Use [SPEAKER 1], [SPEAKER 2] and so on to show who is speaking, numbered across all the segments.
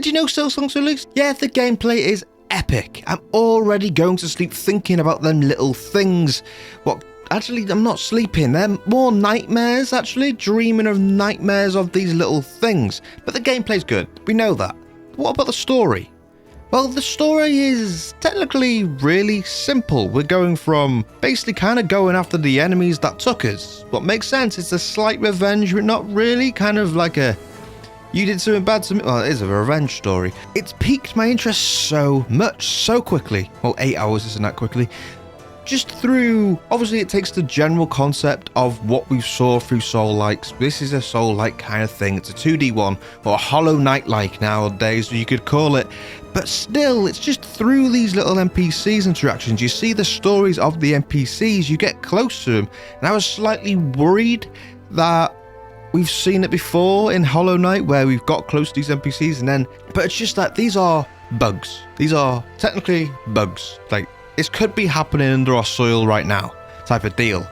[SPEAKER 1] Did you know Silksong's released? Yeah, the gameplay is epic. I'm already going to sleep thinking about them little things. Actually, I'm not sleeping. They're more nightmares, actually. Dreaming of nightmares of these little things. But the gameplay's good. We know that. What about the story? Well, the story is technically really simple. We're going from basically kind of going after the enemies that took us. What makes sense, it's a slight revenge, but not really. Kind of like a, you did something bad to me. Well, it is a revenge story. It's piqued my interest so much, so quickly. Well, 8 hours isn't that quickly. Just through, obviously it takes the general concept of what we saw through Soul-likes. This is a Soul-like kind of thing. It's a 2D one, or a Hollow Knight-like nowadays, you could call it. But still, it's just through these little NPCs interactions. You see the stories of the NPCs, you get close to them. And I was slightly worried that we've seen it before in Hollow Knight, where we've got close to these NPCs and then, but it's just that these are bugs. These are technically bugs. Like, this could be happening under our soil right now, type of deal.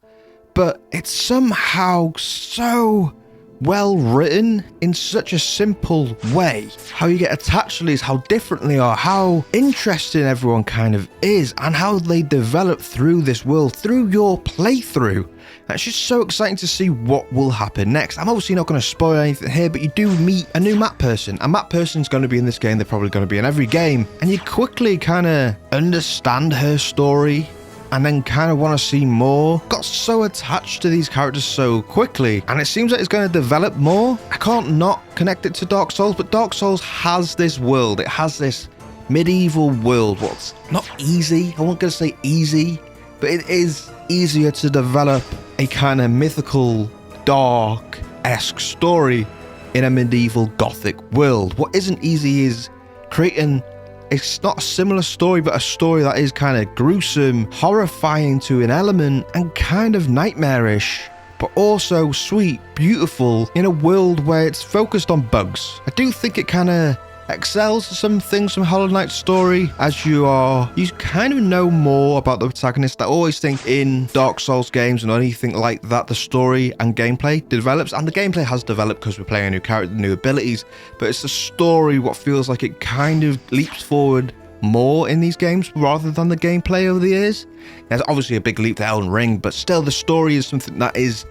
[SPEAKER 1] But it's somehow so well written in such a simple way. How you get attached to these, how different they are, how interesting everyone kind of is, and how they develop through this world, through your playthrough. And it's just so exciting to see what will happen next. I'm obviously not going to spoil anything here, but you do meet a new map person. A map person's going to be in this game, they're probably going to be in every game. And you quickly kind of understand her story, and then kind of want to see more. Got so attached to these characters so quickly, and it seems like it's going to develop more. I can't not connect it to Dark Souls, but Dark Souls has this world. It has this medieval world. What's not easy, I won't going to say easy, but it is easier to develop a kind of mythical, dark-esque story in a medieval gothic world. What isn't easy is creating, it's not a similar story, but a story that is kind of gruesome, horrifying to an element, and kind of nightmarish, but also sweet, beautiful, in a world where it's focused on bugs. I do think it kind of excels some things from Hollow Knight's story, as you kind of know more about the protagonist. I always think in Dark Souls games and anything like that, the story and gameplay develops, and the gameplay has developed because we're playing a new character, new abilities, but it's the story what feels like it kind of leaps forward more in these games rather than the gameplay over the years. There's obviously a big leap to Elden Ring, but still the story is something that is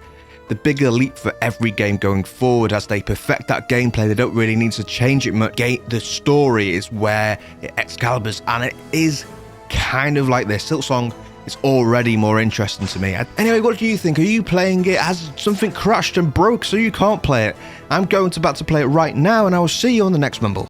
[SPEAKER 1] the bigger leap for every game going forward. As they perfect that gameplay, they don't really need to change it much. The story is where it excaliburs, and it is kind of like this. Silksong is already more interesting to me. Anyway, what do you think? Are you playing it? Has something crashed and broke so you can't play it? I'm about to play it right now, and I will see you on the next Mumble.